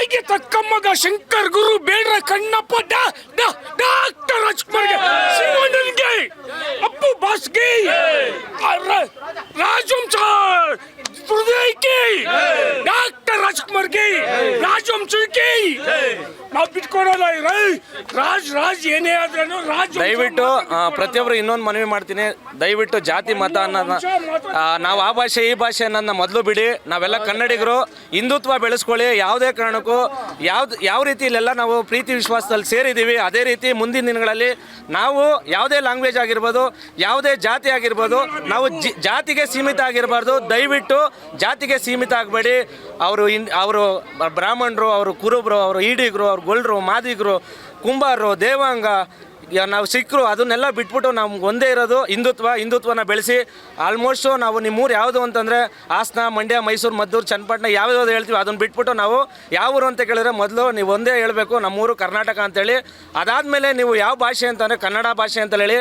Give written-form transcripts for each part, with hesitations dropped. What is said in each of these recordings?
ತಾಯಿಗೆ ತಕ್ಕ ಮಗ ಶಂಕರ್ ಗುರು ಬೇಡ್ರ ಕಣ್ಣಪ್ಪ ಡಾಕ್ಟರ್ ರಾಜ್ಕುಮಾರ್ಗೆ, ಶಿವಣ್ಣನ್ಗೆ, ಅಪ್ಪು ಬಾಸ್ಗೆ, ರಾಜವಂಶ ಹೃದಯಕ್ಕೆ, ಡಾಕ್ಟರ್ ರಾಜ್ಕುಮಾರ್ಗೆ, ರಾಜವಂಶಕ್ಕೆ ನಾವು ಬಿಟ್ಕೊಡಲ್ಲ. ರಾಜ್ ಏನೇ ಆದ್ರೂ ರಾಜ್. ದಯವಿಟ್ಟು ಪ್ರತಿಯೊಬ್ಬರು ಇನ್ನೊಂದು ಮನವಿ ಮಾಡ್ತೀನಿ, ದಯವಿಟ್ಟು ಜಾತಿ ಮತ ಅನ್ನೋದನ್ನ ನಾವು ಆ ಭಾಷೆ ಈ ಭಾಷೆ ಅನ್ನೋದನ್ನ ಮೊದಲು ಬಿಡಿ. ನಾವೆಲ್ಲ ಕನ್ನಡಿಗರು, ಹಿಂದುತ್ವ ಬೆಳೆಸ್ಕೊಳ್ಳಿ. ಯಾವುದೇ ಕಾರಣಕ್ಕೂ ಯಾವ ರೀತಿ ಇಲ್ಲೆಲ್ಲ ನಾವು ಪ್ರೀತಿ ವಿಶ್ವಾಸದಲ್ಲಿ ಸೇರಿದ್ದೀವಿ, ಅದೇ ರೀತಿ ಮುಂದಿನ ದಿನಗಳಲ್ಲಿ ನಾವು ಯಾವುದೇ ಲ್ಯಾಂಗ್ವೇಜ್ ಆಗಿರ್ಬೋದು, ಯಾವುದೇ ಜಾತಿ ಆಗಿರ್ಬೋದು, ನಾವು ಜಾತಿಗೆ ಸೀಮಿತ ಆಗಿರಬಾರ್ದು. ದಯವಿಟ್ಟು ಜಾತಿಗೆ ಸೀಮಿತ ಆಗಬೇಡಿ. ಅವರು ಬ್ರಾಹ್ಮಣರು, ಅವರು ಕುರುಬರು, ಅವರು ಈಡಿಗರು, ಅವ್ರು ಗೊಲ್ರು, ಮಾದಿಗರು, ಕುಂಬಾರರು, ದೇವಾಂಗ, ನಾವು ಸಿಕ್ಕರು, ಅದನ್ನೆಲ್ಲ ಬಿಟ್ಬಿಟ್ಟು ನಮ್ಗೆ ಒಂದೇ ಇರೋದು ಹಿಂದುತ್ವನ ಬೆಳೆಸಿ. ಆಲ್ಮೋಸ್ಟು ನಾವು ನಿಮ್ಮೂರು ಯಾವುದು ಅಂತಂದರೆ ಹಾಸನ, ಮಂಡ್ಯ, ಮೈಸೂರು, ಮದ್ದೂರು, ಚನ್ನಪಟ್ಟಣ ಯಾವ್ಯಾವ್ದು ಹೇಳ್ತೀವಿ ಅದನ್ನು ಬಿಟ್ಬಿಟ್ಟು ನಾವು ಯಾವ ಊರು ಅಂತ ಕೇಳಿದ್ರೆ ಮೊದಲು ನೀವು ಒಂದೇ ಹೇಳಬೇಕು, ನಮ್ಮೂರು ಕರ್ನಾಟಕ ಅಂತೇಳಿ. ಅದಾದಮೇಲೆ ನೀವು ಯಾವ ಭಾಷೆ ಅಂತಂದರೆ ಕನ್ನಡ ಭಾಷೆ ಅಂತ ಹೇಳಿ,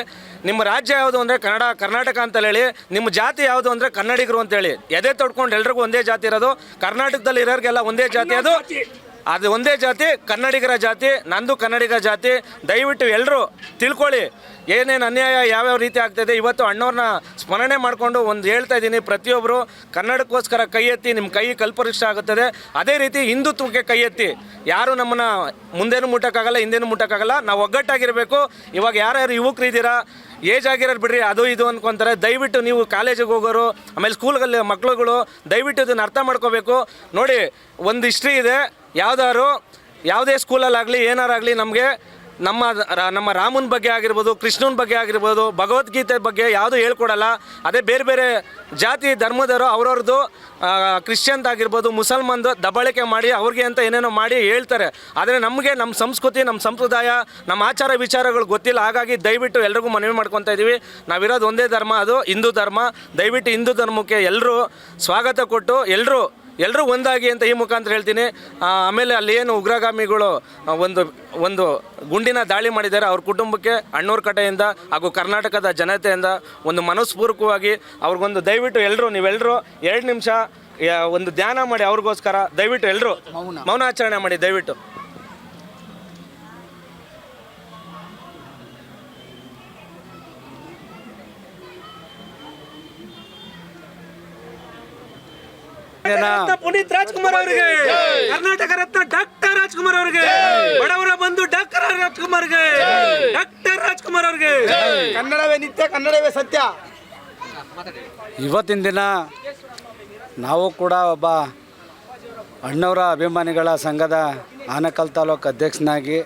ನಿಮ್ಮ ರಾಜ್ಯ ಯಾವುದು ಅಂದರೆ ಕರ್ನಾಟಕ ಅಂತ ಹೇಳಿ, ನಿಮ್ಮ ಜಾತಿ ಯಾವುದು ಅಂದರೆ ಕನ್ನಡಿಗರು ಅಂತೇಳಿ. ಎದೆ ತೊಡ್ಕೊಂಡು ಎಲ್ರಿಗೂ ಒಂದೇ ಜಾತಿ ಇರೋದು. ಕರ್ನಾಟಕದಲ್ಲಿ ಇರೋರಿಗೆಲ್ಲ ಒಂದೇ ಜಾತಿ, ಅದು ಒಂದೇ ಜಾತಿ, ಕನ್ನಡಿಗರ ಜಾತಿ. ನಂದು ಕನ್ನಡಿಗ ಜಾತಿ. ದಯವಿಟ್ಟು ಎಲ್ಲರೂ ತಿಳ್ಕೊಳ್ಳಿ ಏನೇನು ಅನ್ಯಾಯ ಯಾವ್ಯಾವ ರೀತಿ ಆಗ್ತಾಯಿದೆ. ಇವತ್ತು ಅಣ್ಣವ್ರನ್ನ ಸ್ಮರಣೆ ಮಾಡಿಕೊಂಡು ಒಂದು ಹೇಳ್ತಾ ಇದ್ದೀನಿ, ಪ್ರತಿಯೊಬ್ಬರು ಕನ್ನಡಕ್ಕೋಸ್ಕರ ಕೈ ಎತ್ತಿ, ನಿಮ್ಮ ಕೈ ಕಲ್ಪವೃಕ್ಷ ಆಗುತ್ತದೆ. ಅದೇ ರೀತಿ ಹಿಂದುತ್ವಕ್ಕೆ ಕೈ ಎತ್ತಿ. ಯಾರು ನಮ್ಮನ್ನು ಮುಂದೇನು ಮುಟ್ಟಕ್ಕಾಗಲ್ಲ, ಹಿಂದೇನು ಮುಟ್ಟಕ್ಕಾಗಲ್ಲ. ನಾವು ಒಗ್ಗಟ್ಟಾಗಿರಬೇಕು. ಇವಾಗ ಯಾರ್ಯಾರು ಯುವಕರು ಇದ್ದೀರಾ, ಏಜ್ ಆಗಿರೋರು ಬಿಡ್ರಿ, ಅದು ಇದು ಅಂದ್ಕೊತಾರೆ. ದಯವಿಟ್ಟು ನೀವು ಕಾಲೇಜಿಗೆ ಹೋಗೋರು, ಆಮೇಲೆ ಸ್ಕೂಲ್ಗಳಲ್ಲಿ ಮಕ್ಳುಗಳು ದಯವಿಟ್ಟು ಇದನ್ನು ಅರ್ಥ ಮಾಡ್ಕೋಬೇಕು. ನೋಡಿ, ಒಂದು ಹಿಸ್ಟ್ರಿ ಇದೆ. ಯಾವುದೇ ಸ್ಕೂಲಲ್ಲಾಗಲಿ ಏನಾರಾಗಲಿ ನಮಗೆ ನಮ್ಮ ರಾಮನ ಬಗ್ಗೆ ಆಗಿರ್ಬೋದು, ಕೃಷ್ಣನ ಬಗ್ಗೆ ಆಗಿರ್ಬೋದು, ಭಗವದ್ಗೀತೆ ಬಗ್ಗೆ ಯಾವುದೂ ಹೇಳ್ಕೊಡಲ್ಲ. ಅದೇ ಬೇರೆ ಬೇರೆ ಜಾತಿ ಧರ್ಮದವರು ಅವ್ರವ್ರದ್ದು ಕ್ರಿಶ್ಚಿಯನ್ದು ಆಗಿರ್ಬೋದು, ಮುಸಲ್ಮಾನ್ದು ದಬ್ಬಾಳಿಕೆ ಮಾಡಿ ಅವ್ರಿಗೆ ಅಂತ ಏನೇನೋ ಮಾಡಿ ಹೇಳ್ತಾರೆ. ಆದರೆ ನಮಗೆ ನಮ್ಮ ಸಂಸ್ಕೃತಿ, ನಮ್ಮ ಸಂಪ್ರದಾಯ, ನಮ್ಮ ಆಚಾರ ವಿಚಾರಗಳು ಗೊತ್ತಿಲ್ಲ. ಹಾಗಾಗಿ ದಯವಿಟ್ಟು ಎಲ್ರಿಗೂ ಮನವಿ ಮಾಡ್ಕೊತಾ ಇದ್ದೀವಿ, ನಾವಿರೋದು ಒಂದೇ ಧರ್ಮ, ಅದು ಹಿಂದೂ ಧರ್ಮ. ದಯವಿಟ್ಟು ಹಿಂದೂ ಧರ್ಮಕ್ಕೆ ಎಲ್ಲರೂ ಸ್ವಾಗತ ಕೊಟ್ಟು ಎಲ್ಲರೂ ಒಂದಾಗಿ ಅಂತ ಈ ಮುಖಾಂತರ ಹೇಳ್ತೀನಿ. ಆಮೇಲೆ ಅಲ್ಲಿ ಏನು ಉಗ್ರಗಾಮಿಗಳು ಒಂದು ಗುಂಡಿನ ದಾಳಿ ಮಾಡಿದ್ದಾರೆ, ಅವ್ರ ಕುಟುಂಬಕ್ಕೆ ಅಣ್ಣವ್ರ ಕಡೆಯಿಂದ ಹಾಗೂ ಕರ್ನಾಟಕದ ಜನತೆಯಿಂದ ಒಂದು ಮನಸ್ಪೂರ್ವಕವಾಗಿ ಅವ್ರಿಗೊಂದು ದಯವಿಟ್ಟು ನೀವೆಲ್ಲರೂ 2 ನಿಮಿಷ ಒಂದು ಧ್ಯಾನ ಮಾಡಿ ಅವ್ರಿಗೋಸ್ಕರ ದಯವಿಟ್ಟು ಎಲ್ಲರೂ ಮೌನಾಚರಣೆ ಮಾಡಿ ದಯವಿಟ್ಟು. ಪುನೀತ್ ರಾಜ್ಕುಮಾರ್ ಅವರಿಗೆ, ಕರ್ನಾಟಕ ರತ್ನ ಡಾಕ್ಟರ್ ರಾಜ್ಕುಮಾರ್ ಅವರಿಗೆ, ಬಡವರ ಬಂಧು ಡಾಕ್ಟರ್ ರಾಜ್ಕುಮಾರ್ಗೆ, ಡಾಕ್ಟರ್ ರಾಜ್ಕುಮಾರ್ ಅವರಿಗೆ. ಕನ್ನಡವೇ ನಿತ್ಯ, ಕನ್ನಡವೇ ಸತ್ಯ. ಇವತ್ತಿನ ದಿನ ನಾವು ಕೂಡ ಒಬ್ಬ ಅಣ್ಣವರ ಅಭಿಮಾನಿಗಳ ಸಂಘದ ಆನಕಲ್ ತಾಲೂಕು ಅಧ್ಯಕ್ಷನಾಗಿ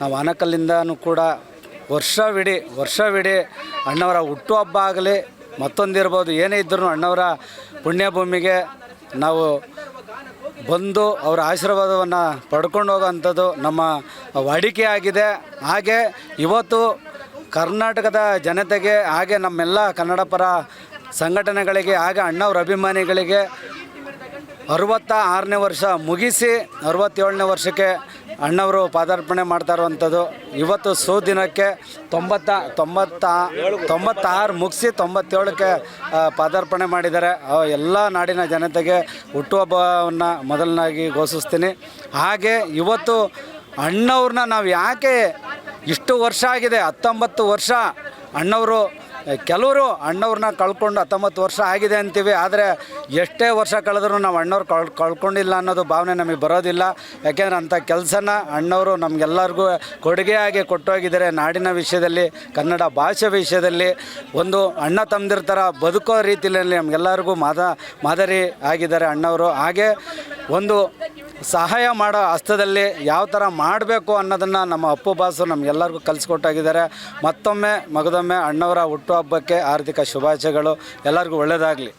ನಾವು ಆನಕಲ್ಲಿಂದನೂ ಕೂಡ ವರ್ಷವಿಡೀ ಅಣ್ಣವರ ಹುಟ್ಟುಹಬ್ಬ ಆಗಲಿ ಮತ್ತೊಂದಿರ್ಬೋದು, ಏನೇ ಇದ್ದರೂ ಅಣ್ಣವರ ಪುಣ್ಯಭೂಮಿಗೆ ನಾವು ಬಂದು ಅವರ ಆಶೀರ್ವಾದವನ್ನು ಪಡ್ಕೊಂಡು ಹೋಗೋವಂಥದ್ದು ನಮ್ಮ ವಾಡಿಕೆ ಆಗಿದೆ. ಹಾಗೆ ಇವತ್ತು ಕರ್ನಾಟಕದ ಜನತೆಗೆ, ಹಾಗೆ ನಮ್ಮೆಲ್ಲ ಕನ್ನಡ ಪರ ಸಂಘಟನೆಗಳಿಗೆ, ಹಾಗೆ ಅಣ್ಣವ್ರ ಅಭಿಮಾನಿಗಳಿಗೆ 66ನೇ ವರ್ಷ ಮುಗಿಸಿ 67ನೇ ವರ್ಷಕ್ಕೆ ಅಣ್ಣವರು ಪಾದಾರ್ಪಣೆ ಮಾಡ್ತಾ ಇರುವಂಥದ್ದು. ಇವತ್ತು ಸುದಿನಕ್ಕೆ 96 ಮುಗಿಸಿ 97ಕ್ಕೆ ಪಾದಾರ್ಪಣೆ ಮಾಡಿದ್ದಾರೆ. ಎಲ್ಲ ನಾಡಿನ ಜನತೆಗೆ ಹುಟ್ಟುಹಬ್ಬವನ್ನು ಮೊದಲನಾಗಿ ಘೋಷಿಸ್ತೀನಿ. ಹಾಗೆ ಇವತ್ತು ಅಣ್ಣವ್ರನ್ನ ನಾವು ಯಾಕೆ ಇಷ್ಟು ವರ್ಷ ಆಗಿದೆ, 19 ವರ್ಷ ಅಣ್ಣವರು, ಕೆಲವರು ಅಣ್ಣವ್ರನ್ನ ಕಳ್ಕೊಂಡು 19 ವರ್ಷ ಆಗಿದೆ ಅಂತೀವಿ. ಆದರೆ ಎಷ್ಟೇ ವರ್ಷ ಕಳೆದ್ರೂ ನಾವು ಅಣ್ಣವ್ರು ಕಳ್ಕೊಂಡಿಲ್ಲ ಅನ್ನೋದು ಭಾವನೆ ನಮಗೆ ಬರೋದಿಲ್ಲ. ಯಾಕೆಂದರೆ ಅಂಥ ಕೆಲಸನ ಅಣ್ಣವರು ನಮಗೆಲ್ಲರಿಗೂ ಕೊಡುಗೆಯಾಗಿ ಕೊಟ್ಟೋಗಿದ್ದಾರೆ. ನಾಡಿನ ವಿಷಯದಲ್ಲಿ, ಕನ್ನಡ ಭಾಷೆ ವಿಷಯದಲ್ಲಿ ಒಂದು ಅಣ್ಣ ತಮ್ಮದಿರ ಥರ ಬದುಕೋ ರೀತಿಯಲ್ಲಿ ನಮಗೆಲ್ಲರಿಗೂ ಮಾದರಿ ಆಗಿದ್ದಾರೆ ಅಣ್ಣವರು. ಹಾಗೆ ಒಂದು ಸಹಾಯ ಮಾಡೋ ಹಸ್ತದಲ್ಲಿ ಯಾವ ಥರ ಮಾಡಬೇಕು ಅನ್ನೋದನ್ನು ನಮ್ಮ ಅಪ್ಪು ಬಾಸು ನಮಗೆಲ್ಲರಿಗೂ ಕಲಿಸ್ಕೊಟ್ಟಾಗಿದ್ದಾರೆ. ಮತ್ತೊಮ್ಮೆ ಮಗದೊಮ್ಮೆ ಅಣ್ಣವರ ಹುಟ್ಟುಹಬ್ಬಕ್ಕೆ ಹಾರ್ದಿಕ ಶುಭಾಶಯಗಳು. ಎಲ್ಲರಿಗೂ ಒಳ್ಳೆಯದಾಗಲಿ.